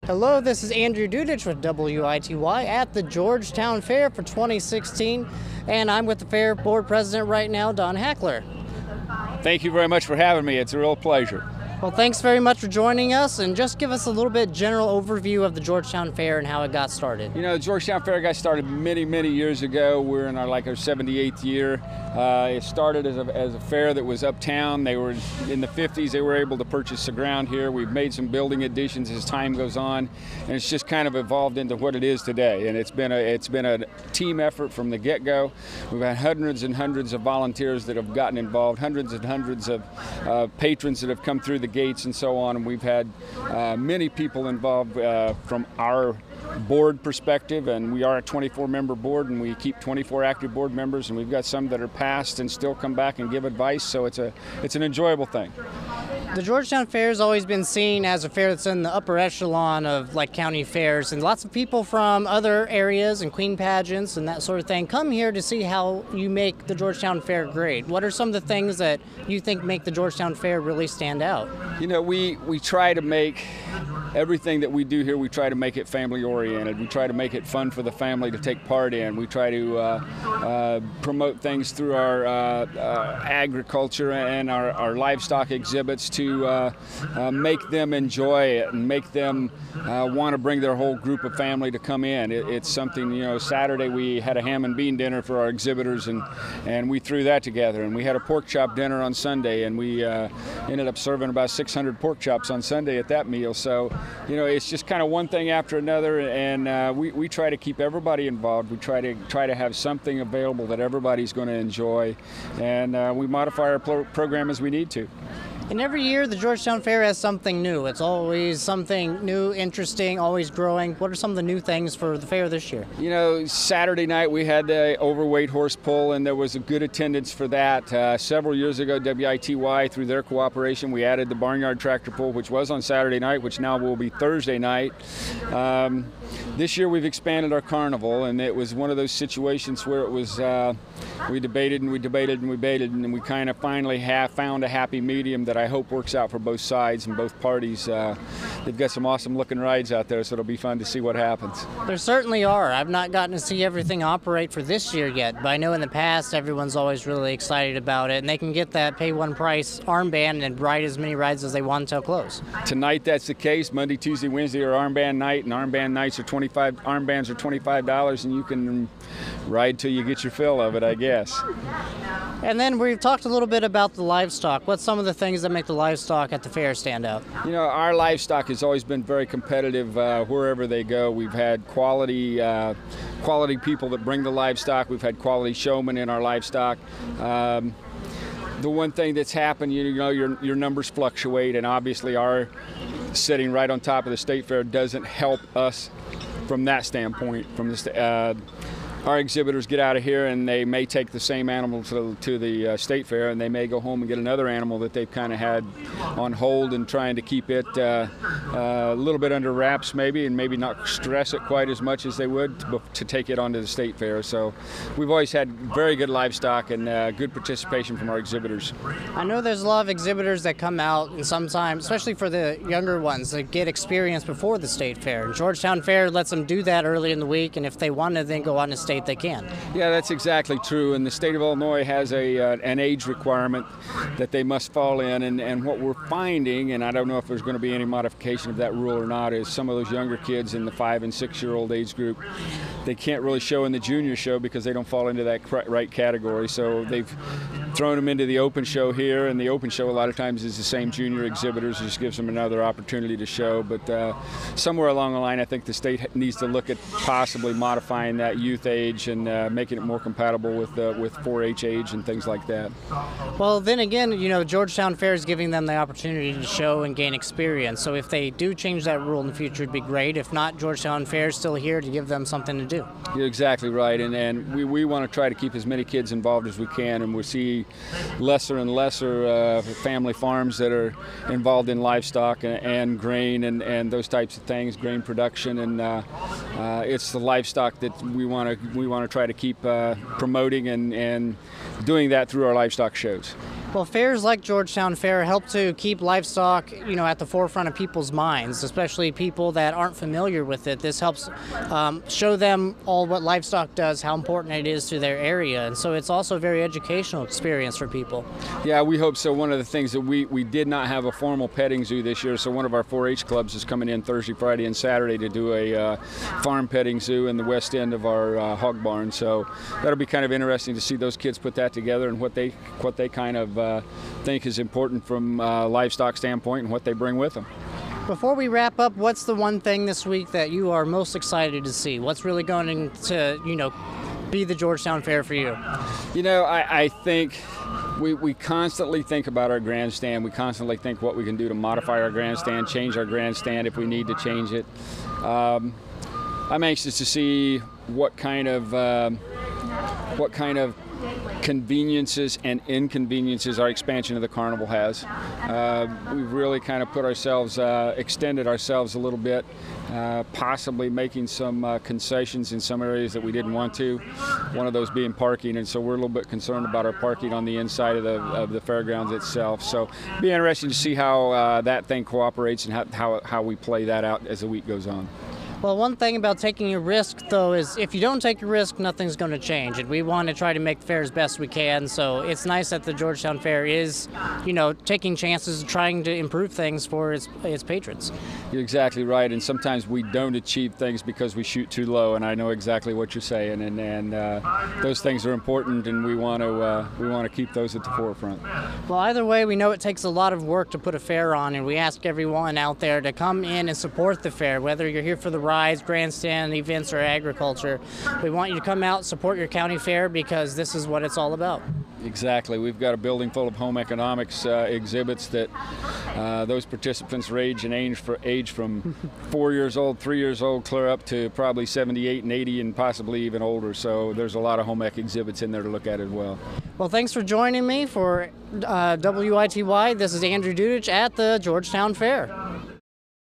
Hello, this is Andrew Dudich with WITY at the Georgetown Fair for 2016, and I'm with the Fair Board President right now, Don Hackler. Thank you very much for having me. It's a real pleasure. Well, thanks very much for joining us, and just give us a little bit general overview of the Georgetown Fair and how it got started. You know, the Georgetown Fair got started many years ago. We're in our 78th year. It started as a fair that was uptown. They were in the 50s. They were able to purchase the ground here. We've made some building additions as time goes on, and it's just kind of evolved into what it is today. And it's been a team effort from the get-go. We've had hundreds and hundreds of volunteers that have gotten involved, hundreds and hundreds of patrons that have come through the gates and so on, and we've had many people involved from our board perspective, and we are a 24-member board, and we keep 24 active board members, and we've got some that are past and still come back and give advice, so it's an enjoyable thing. The Georgetown Fair has always been seen as a fair that's in the upper echelon of county fairs, and lots of people from other areas and queen pageants and that sort of thing come here to see how you make the Georgetown Fair great. What are some of the things that you think make the Georgetown Fair really stand out? You know, we try to make everything that we do here, we try to make it family oriented. We try to make it fun for the family to take part in. We try to promote things through our agriculture and our livestock exhibits to make them enjoy it and make them want to bring their whole group of family to come in. It's something, you know, Saturday we had a ham and bean dinner for our exhibitors, and we threw that together. And we had a pork chop dinner on Sunday, and we ended up serving about 600 pork chops on Sunday at that meal. So, you know, it's just kind of one thing after another, and we try to keep everybody involved. We try to have something available that everybody's going to enjoy, and we modify our program as we need to. And every year the Georgetown Fair has something new. It's always something new, interesting, always growing. What are some of the new things for the fair this year? You know, Saturday night we had the overweight horse pull, and there was a good attendance for that. Several years ago, WITY, through their cooperation, we added the barnyard tractor pull, which was on Saturday night, which now will be Thursday night. This year we've expanded our carnival, and it was one of those situations where it was we debated and we debated and we debated, and we kind of finally found a happy medium that I hope works out for both sides and both parties. They've got some awesome looking rides out there, so it'll be fun to see what happens. There certainly are. I've not gotten to see everything operate for this year yet, but I know in the past everyone's always really excited about it, and they can get that pay one price armband and ride as many rides as they want until close. Tonight that's the case. Monday, Tuesday, Wednesday are armband night, and armband nights are armbands are $25, and you can ride till you get your fill of it, I guess. And then we've talked a little bit about the livestock. What's some of the things that make the livestock at the fair stand out? You know, our livestock has always been very competitive wherever they go. We've had quality people that bring the livestock. We've had quality showmen in our livestock. The one thing that's happened, you know, your numbers fluctuate, and obviously our sitting right on top of the state fair doesn't help us from that standpoint. Our exhibitors get out of here and they may take the same animal to the state fair, and they may go home and get another animal that they've kind of had on hold and trying to keep it a little bit under wraps maybe, and maybe not stress it quite as much as they would to take it onto the state fair. So we've always had very good livestock and good participation from our exhibitors. I know there's a lot of exhibitors that come out, and sometimes, especially for the younger ones, that get experience before the state fair. And Georgetown Fair lets them do that early in the week, and if they want to then go on to state, they can. Yeah, that's exactly true, and the state of Illinois has an age requirement that they must fall in, and what we're finding, and I don't know if there's going to be any modification of that rule or not, is some of those younger kids in the 5- and 6-year-old age group, they can't really show in the junior show because they don't fall into that right category, so they've thrown them into the open show here, and the open show a lot of times is the same junior exhibitors. It just gives them another opportunity to show, but somewhere along the line I think the state needs to look at possibly modifying that youth age and making it more compatible with 4-H age and things like that. Well, then again, you know, Georgetown Fair is giving them the opportunity to show and gain experience. So if they do change that rule in the future, it'd be great. If not, Georgetown Fair is still here to give them something to do. You're exactly right, and we want to try to keep as many kids involved as we can, and we see lesser and lesser family farms that are involved in livestock and grain and those types of things, grain production, and it's the livestock that we want to try to keep promoting and doing that through our livestock shows. Well, fairs like Georgetown Fair help to keep livestock, at the forefront of people's minds, especially people that aren't familiar with it. This helps show them all what livestock does, how important it is to their area, and so it's also a very educational experience for people. Yeah, we hope so. One of the things that we did not have a formal petting zoo this year, so one of our 4-H clubs is coming in Thursday, Friday, and Saturday to do a farm petting zoo in the west end of our hog barn. So that'll be kind of interesting to see those kids put that together and what they kind of think is important from a livestock standpoint and what they bring with them. Before we wrap up, what's the one thing this week that you are most excited to see? What's really going to, be the Georgetown Fair for you? I think we constantly think about our grandstand. We constantly think what we can do to modify our grandstand, change our grandstand if we need to change it. I'm anxious to see what kind of conveniences and inconveniences our expansion of the carnival has. We've really kind of put ourselves, extended ourselves a little bit, possibly making some concessions in some areas that we didn't want to, one of those being parking, and so we're a little bit concerned about our parking on the inside of the fairgrounds itself. So it'll be interesting to see how that thing cooperates and how we play that out as the week goes on. Well, one thing about taking a risk, though, is if you don't take a risk, nothing's going to change. And we want to try to make the fair as best we can. So it's nice that the Georgetown Fair is, taking chances, trying to improve things for its patrons. You're exactly right. And sometimes we don't achieve things because we shoot too low. And I know exactly what you're saying. And those things are important, and we want to keep those at the forefront. Well, either way, we know it takes a lot of work to put a fair on, and we ask everyone out there to come in and support the fair, whether you're here for the rides, grandstand, events, or agriculture. We want you to come out, support your county fair, because this is what it's all about. Exactly. We've got a building full of home economics exhibits that those participants range in age from 4 years old, 3 years old, clear up to probably 78 and 80 and possibly even older. So there's a lot of home ec exhibits in there to look at as well. Well, thanks for joining me for WITY. This is Andrew Dudich at the Georgetown Fair.